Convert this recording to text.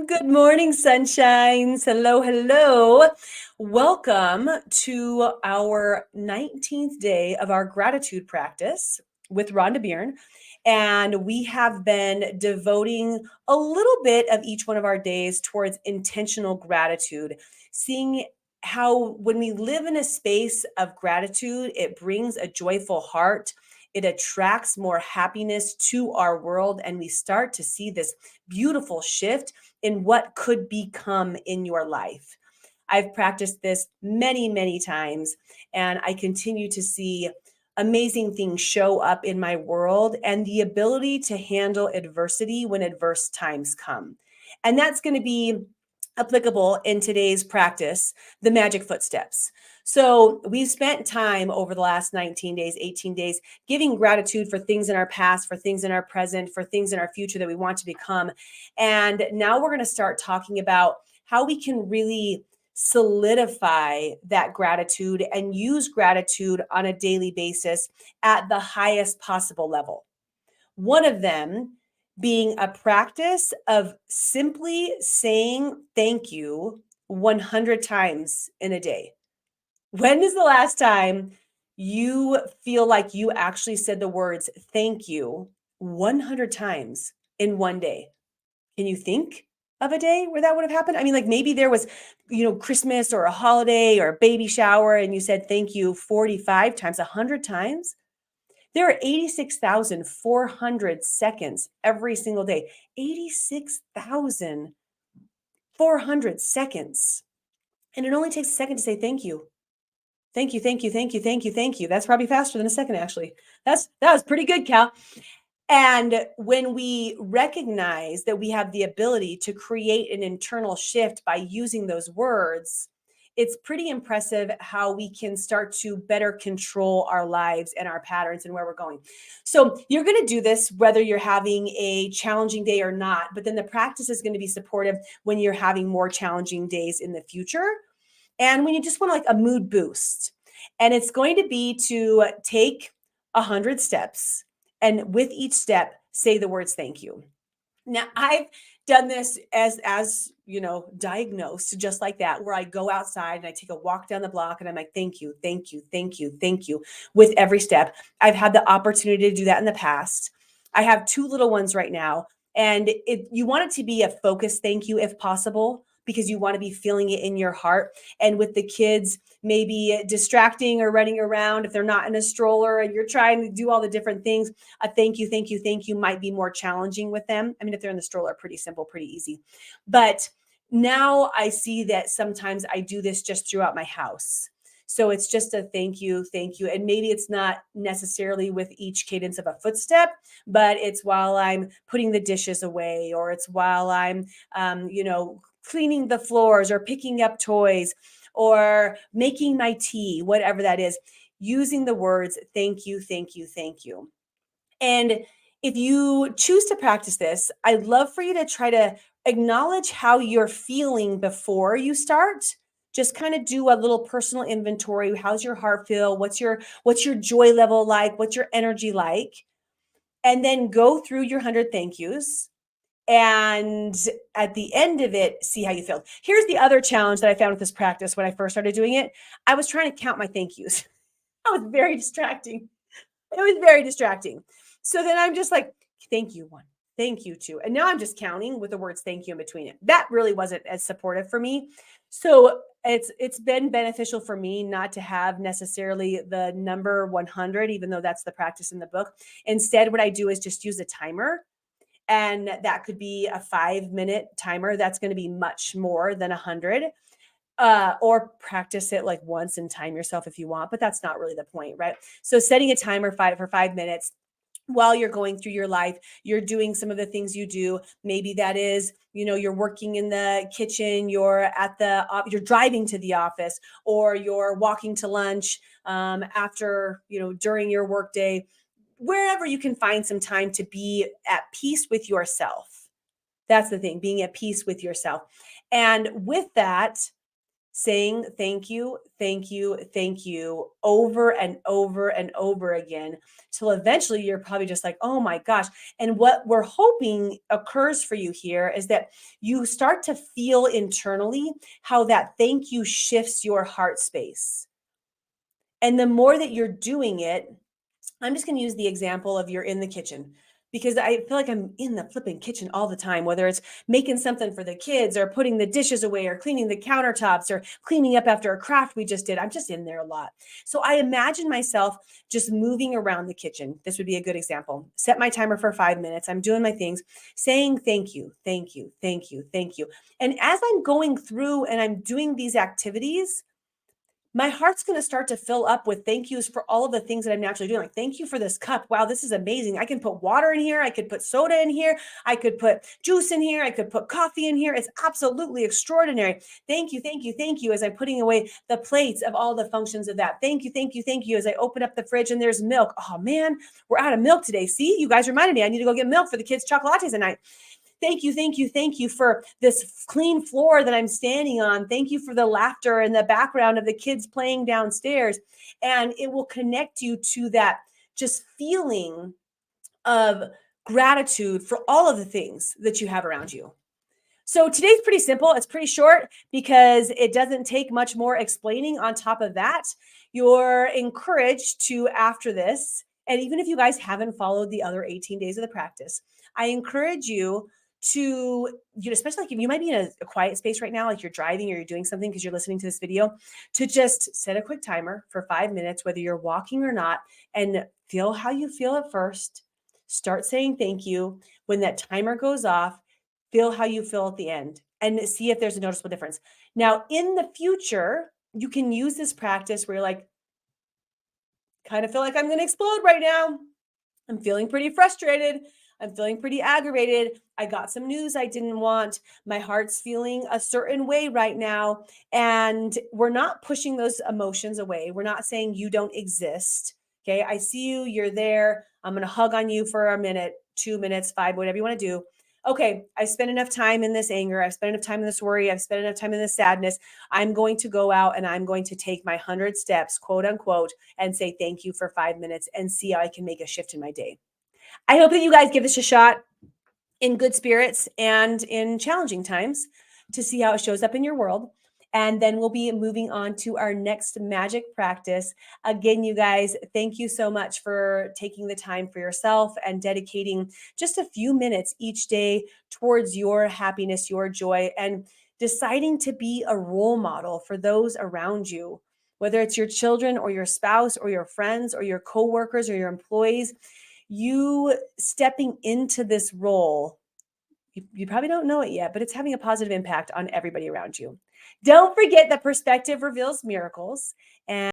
Good morning, sunshines. Hello, hello. Welcome to our 19th day of our gratitude practice with Rhonda Byrne. And we have been devoting a little bit of each one of our days towards intentional gratitude, seeing how when we live in a space of gratitude, it brings a joyful heart. It attracts more happiness to our world, and we start to see this beautiful shift in what could become in your life. I've practiced this many, many times, and I continue to see amazing things show up in my world and the ability to handle adversity when adverse times come. And that's going to be applicable in today's practice, the magic footsteps. So we've spent time over the last 19 days, 18 days, giving gratitude for things in our past, for things in our present, for things in our future that we want to become. And now we're going to start talking about how we can really solidify that gratitude and use gratitude on a daily basis at the highest possible level. One of them being a practice of simply saying thank you 100 times in a day. When is the last time you feel like you actually said the words thank you 100 times in one day? Can you think of a day where that would have happened? I mean, like maybe there was, Christmas or a holiday or a baby shower and you said thank you 45 times, 100 times. There are 86,400 seconds every single day. 86,400 seconds. And it only takes a second to say thank you. Thank you, thank you, thank you, thank you, thank you. That's probably faster than a second, actually. That was pretty good, Cal. And when we recognize that we have the ability to create an internal shift by using those words, it's pretty impressive how we can start to better control our lives and our patterns and where we're going. So you're going to do this whether you're having a challenging day or not, but then the practice is going to be supportive when you're having more challenging days in the future. And when you just want like a mood boost, and it's going to be to take 100 steps and with each step say the words thank you. Now I've done this as diagnosed just like that, where I go outside and I take a walk down the block and I'm like thank you, thank you, thank you, thank you with every step. I've had the opportunity to do that in the past. I have two little ones right now, and you want it to be a focused thank you if possible, because you want to be feeling it in your heart. And with the kids maybe distracting or running around, if they're not in a stroller and you're trying to do all the different things, a thank you, thank you, thank you might be more challenging with them. I mean, if they're in the stroller, pretty simple, pretty easy. But now I see that sometimes I do this just throughout my house. So it's just a thank you, thank you. And maybe it's not necessarily with each cadence of a footstep, but it's while I'm putting the dishes away, or it's while I'm, cleaning the floors or picking up toys or making my tea, whatever that is, using the words thank you, thank you, thank you. And if you choose to practice this, I'd love for you to try to acknowledge how you're feeling before you start. Just kind of do a little personal inventory. How's your heart feel? What's your joy level like? What's your energy like? And then go through your 100 thank yous. And at the end of it, see how you feel. Here's the other challenge that I found with this practice when I first started doing it. I was trying to count my thank yous. That was very distracting. It was very distracting. So then I'm just like, thank you, one, thank you, two. And now I'm just counting with the words thank you in between it. That really wasn't as supportive for me. So it's been beneficial for me not to have necessarily the number 100, even though that's the practice in the book. Instead, what I do is just use a timer. And that could be a 5-minute timer. That's going to be much more than 100. Or practice it like once and time yourself if you want, but that's not really the point, right? So setting a timer for 5 minutes while you're going through your life, you're doing some of the things you do. Maybe that is, you're working in the kitchen, you're driving to the office, or you're walking to lunch after, during your workday, wherever you can find some time to be at peace with yourself. That's the thing, being at peace with yourself. And with that, saying thank you over and over and over again till eventually you're probably just like, oh my gosh. And what we're hoping occurs for you here is that you start to feel internally how that thank you shifts your heart space. And the more that you're doing it, I'm just going to use the example of you're in the kitchen because I feel like I'm in the flipping kitchen all the time, whether it's making something for the kids or putting the dishes away or cleaning the countertops or cleaning up after a craft we just did. I'm just in there a lot. So I imagine myself just moving around the kitchen. This would be a good example. Set my timer for 5 minutes. I'm doing my things, saying thank you, thank you, thank you, thank you. And as I'm going through and I'm doing these activities, my heart's going to start to fill up with thank yous for all of the things that I'm naturally doing. Like, thank you for this cup. Wow, this is amazing. I can put water in here. I could put soda in here. I could put juice in here. I could put coffee in here. It's absolutely extraordinary. Thank you, thank you, thank you. As I'm putting away the plates of all the functions of that. Thank you, thank you, thank you. As I open up the fridge and there's milk. Oh man, we're out of milk today. See, you guys reminded me. I need to go get milk for the kids' chocolate lattes tonight. Thank you, thank you, thank you for this clean floor that I'm standing on. Thank you for the laughter in the background of the kids playing downstairs. And it will connect you to that just feeling of gratitude for all of the things that you have around you. So today's pretty simple. It's pretty short because it doesn't take much more explaining on top of that. You're encouraged to, after this, and even if you guys haven't followed the other 18 days of the practice, I encourage you to, especially like if you might be in a quiet space right now, like you're driving or you're doing something because you're listening to this video, to just set a quick timer for 5 minutes, whether you're walking or not, and feel how you feel at first. Start saying thank you. When that timer goes off, feel how you feel at the end and see if there's a noticeable difference. Now, in the future, you can use this practice where you're like, kind of feel like I'm going to explode right now. I'm feeling pretty frustrated. I'm feeling pretty aggravated. I got some news I didn't want. My heart's feeling a certain way right now. And we're not pushing those emotions away. We're not saying you don't exist. Okay. I see you. You're there. I'm going to hug on you for a minute, 2 minutes, 5, whatever you want to do. Okay, I spent enough time in this anger. I've spent enough time in this worry. I've spent enough time in this sadness. I'm going to go out and I'm going to take my 100 steps, quote unquote, and say thank you for 5 minutes and see how I can make a shift in my day. I hope that you guys give this a shot in good spirits and in challenging times to see how it shows up in your world. And then we'll be moving on to our next magic practice. Again, you guys, thank you so much for taking the time for yourself and dedicating just a few minutes each day towards your happiness, your joy, and deciding to be a role model for those around you, whether it's your children or your spouse or your friends or your coworkers or your employees. You stepping into this role, you probably don't know it yet, but it's having a positive impact on everybody around you. Don't forget that perspective reveals miracles. And